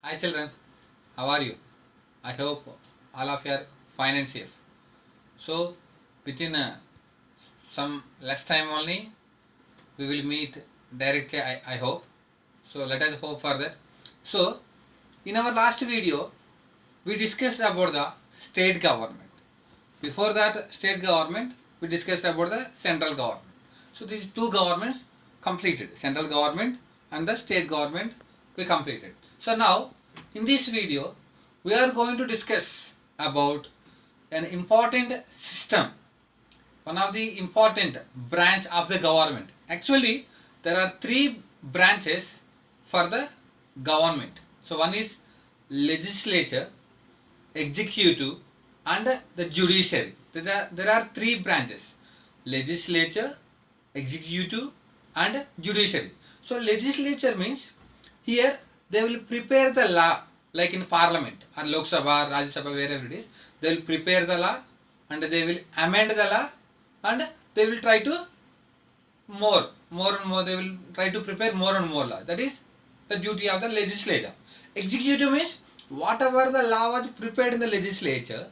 Hi children, how are you? I hope all of you are fine and safe. So within some less time only we will meet directly, I hope. So let us hope for that. So in our last video we discussed about the state government. Before that state government we discussed about the central government. So these two governments completed, central government and the state government we completed. So now in this video we are going to discuss about an important system, one of the important branch of the government. Actually there are three branches for the government. So one is legislature, executive and the judiciary. There are three branches: legislature, executive and judiciary. So legislature means here they will prepare the law, like in parliament or Lok Sabha, Rajya Sabha, wherever it is. They will prepare the law and they will amend the law and they will try to more and more they will try to prepare more and more law. That is the duty of the legislature. Executive means whatever the law was prepared in the legislature,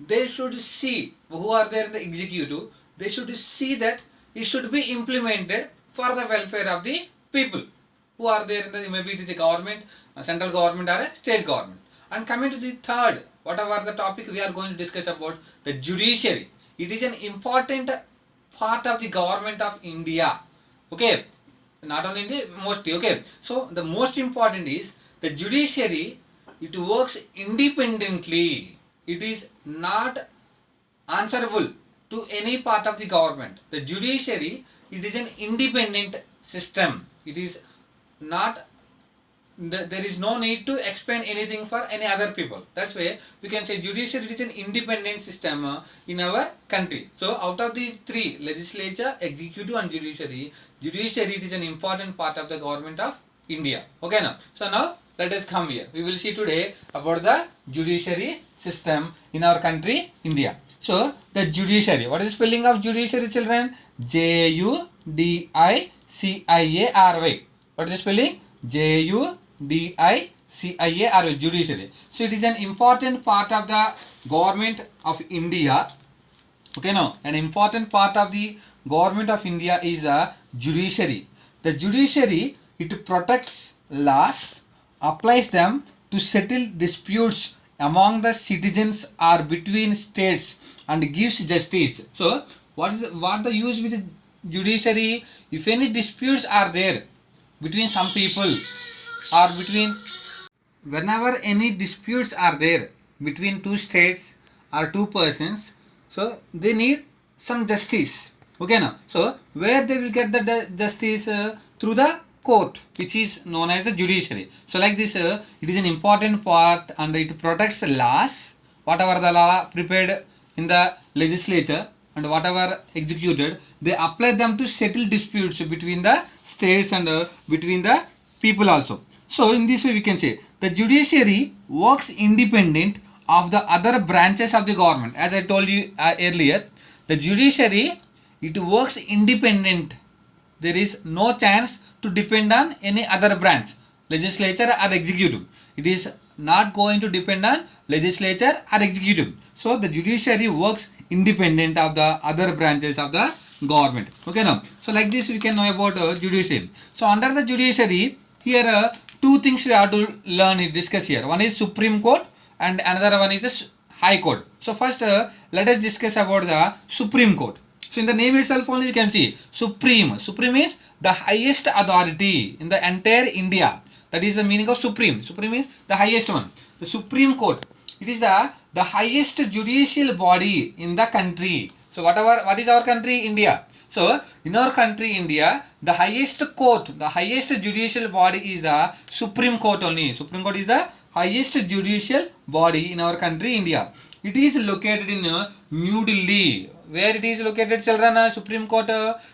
they should see, who are there in the executive, they should see that it should be implemented for the welfare of the people who are there in the, maybe it is a government, a central government or a state government. And coming to the third, whatever the topic we are going to discuss about, the judiciary. It is an important part of the government of India. Okay, not only India, mostly. Okay, so the most important is the judiciary. It works independently. It is not answerable to any part of the government. The judiciary, it is an independent system. It is not, there is no need to explain anything for any other people. That's why we can say judiciary is an independent system in our country. So out of these three, legislature, executive and judiciary, it is an important part of the government of India. Okay now. So now let us come here. We will see today about the judiciary system in our country India. So the judiciary. What is the spelling of judiciary, children? Judiciary. What is the spelling? Judiciary, judiciary. So it is an important part of the government of India. Okay, now an important part of the government of India is a judiciary. The judiciary, it protects laws, applies them to settle disputes among the citizens or between states, and gives justice. So what the use with the judiciary? If any disputes are there between some people or between, whenever any disputes are there between two states or two persons, so they need some justice. Okay now, so where they will get the justice? Through the court, which is known as the judiciary. So like this, it is an important part and it protects laws, whatever the law prepared in the legislature and whatever executed, they apply them to settle disputes between the states and between the people also. So in this way we can say the judiciary works independent of the other branches of the government. As I told you earlier, the judiciary, it works independent. There is no chance to depend on any other branch, legislature or executive. It is not going to depend on legislature or executive. So the judiciary works independent of the other branches of the government. Okay now, so like this we can know about judiciary. So under the judiciary, here two things we have to learn, discuss here. One is Supreme Court and another one is the High Court. So first let us discuss about the Supreme Court. So in the name itself only we can see Supreme. Supreme means the highest authority in the entire India. That is the meaning of Supreme. Supreme means the highest one. The Supreme Court, it is the highest judicial body in the country. So what is our country? India. So in our country India, the highest court, the highest judicial body is the Supreme Court only. Supreme Court is the highest judicial body in our country India. It is located in New Delhi. Where it is located, children? Supreme Court.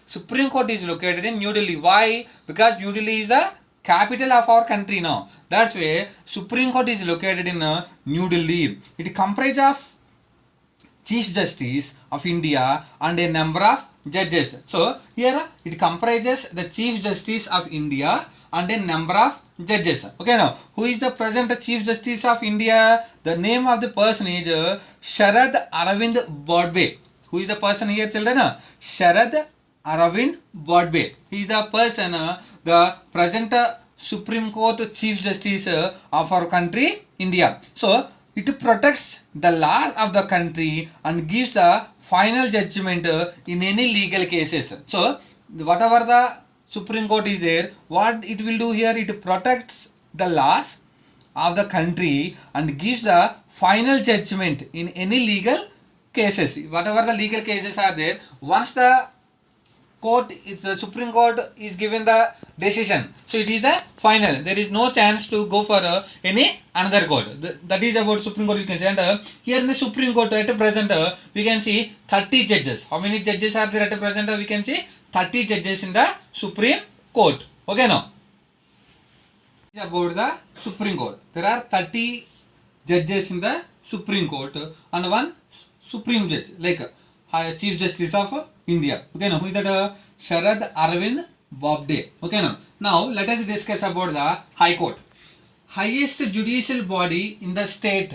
Supreme Court is located in New Delhi. Why? Because New Delhi is the capital of our country now. That's why Supreme Court is located in New Delhi. It comprises of Chief Justice of India and a number of judges. So here it comprises the Chief Justice of India and a number of judges. Okay, now who is the present Chief Justice of India? The name of the person is Sharad Arvind Bodwe. Who is the person here, children? Sharad Arvind Bodwe. He is the person, the present Supreme Court Chief Justice of our country, India. So it protects the laws of the country and gives the final judgment in any legal cases. So whatever the Supreme Court is there, what it will do here, it protects the laws of the country and gives the final judgment in any legal cases. Whatever the legal cases are there, once the Supreme Court is given the decision, so it is the final. There is no chance to go for any another court. That is about Supreme Court, you can say. And here in the Supreme Court at present, we can see 30 judges. How many judges are there at present? We can see 30 judges in the Supreme Court. Okay, now about the Supreme Court, there are 30 judges in the Supreme Court and one Supreme Judge, like Chief Justice of India. Okay, now who is that? Sharad Arvind Bobde. Okay, now let us discuss about the High Court, highest judicial body in the state.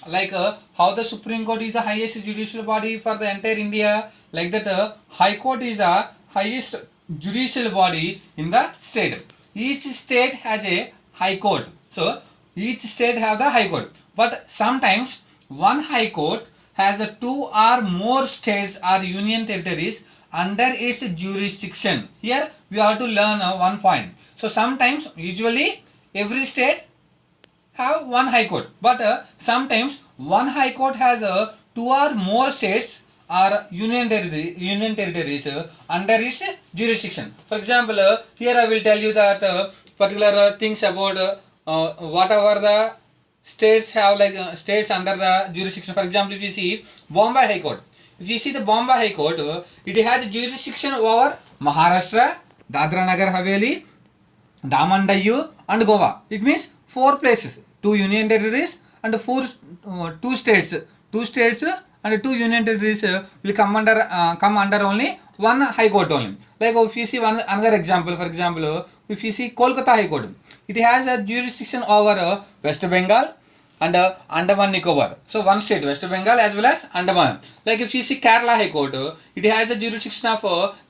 Like how the Supreme Court is the highest judicial body for the entire India, like that High Court is the highest judicial body in the state. Each state has a High Court. So each state have the High Court, but sometimes one High Court has the 2 or more states or union territories under its jurisdiction. Here we have to learn one point. So sometimes, usually every state have one High Court, but sometimes one High Court has 2 or more states or union territories under its jurisdiction. For example, here I will tell you that particular things about whatever the states have, like states under the jurisdiction. For example, if you see Bombay High Court, if you see the Bombay High Court, it has jurisdiction over Maharashtra, Dadra Nagar Haveli, Daman Diu and Goa. It means 4 places, 2 union territories and 2 states and 2 union territories will come under only one High Court only. Like if you see another example, for example, if you see Kolkata High Court, it has a jurisdiction over West Bengal and Andaman Nicobar. So one state, West Bengal as well as Andaman. Like if you see Kerala High Court, it has the jurisdiction of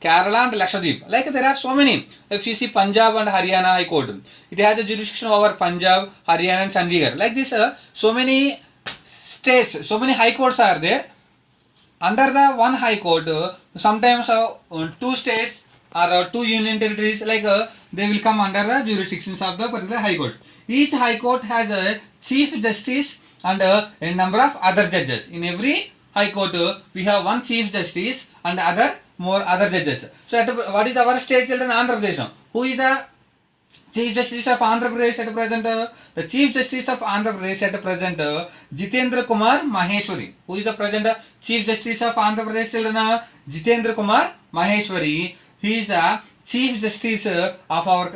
Kerala and Lakshadweep. Like there are so many. If you see Punjab and Haryana High Court, it has the jurisdiction over Punjab, Haryana and Chandigarh. Like this, so many states, so many High Courts are there. Under the one High Court, sometimes 2 states or 2 union territories, like they will come under the jurisdictions of the particular High Court. Each High Court has a Chief Justice and a number of other judges. In every High Court, we have one Chief Justice and other judges. So what is our state, children? Andhra Pradesh. Who is the Chief Justice of Andhra Pradesh at present? The Chief Justice of Andhra Pradesh at present, Jitendra Kumar Maheshwari. Who is the present Chief Justice of Andhra Pradesh, children? Jitendra Kumar Maheshwari. He is the Chief Justice of our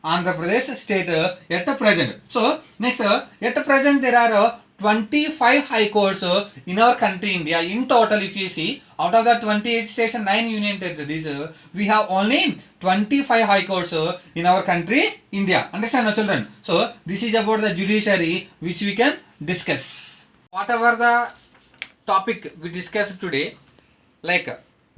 Andhra Pradesh state at present. So next, at present there are 25 High Courts in our country India. In total, if you see, out of the 28 states and 9 union territories, we have only 25 High Courts in our country India. Understand, no, children? So this is about the judiciary which we can discuss. Whatever the topic we discussed today, like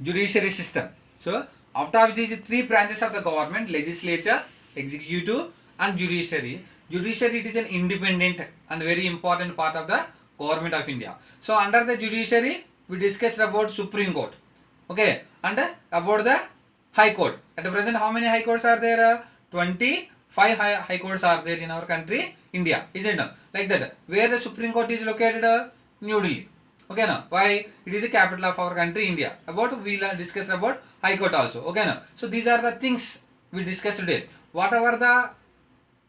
judiciary system. So after these 3 branches of the government, legislature, executive and judiciary. Judiciary, it is an independent and very important part of the government of India. So under the judiciary, we discussed about Supreme Court, okay, and about the High Court. At present, how many High Courts are there? 25 High Courts are there in our country India, isn't it? Like that. Where the Supreme Court is located? New Delhi. Okay, now why? It is the capital of our country India. About we will discuss about High Court also. Okay, now so these are the things we discussed today. Whatever the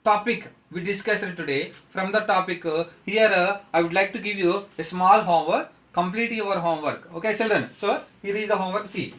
topic we discussed today, from the topic here I would like to give you a small homework. Complete your homework. Okay, children. So here is the homework. See.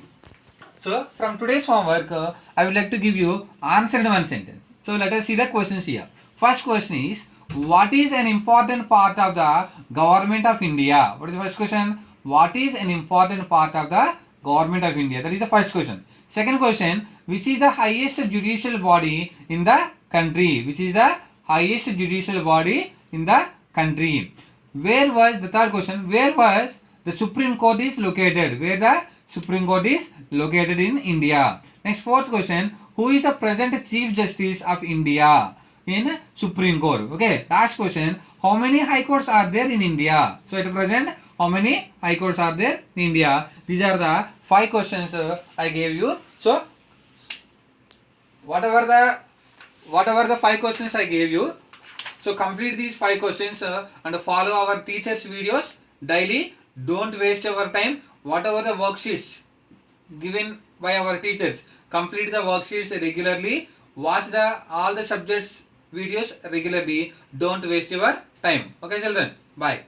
So from today's homework, I would like to give you answer in one sentence. So let us see the questions here. First question is, what is an important part of the government of India? What is the first question? What is an important part of the Government of India. That is the first question. Second question, which is the highest judicial body in the country? Which is the highest judicial body in the country? Where was the third question? Where was the Supreme Court is located? Where the Supreme Court is located in India? Next, fourth question, who is the present Chief Justice of India in Supreme Court? Okay, last question, how many high courts are there in India? So at present, how many high courts are there in India? These are the 5 questions I gave you. So whatever the 5 questions I gave you, so complete these 5 questions and follow our teachers videos daily. Don't waste your time. Whatever the worksheets given by our teachers, complete the worksheets regularly. Watch all the subjects videos regularly. Don't waste your time. Okay children, bye.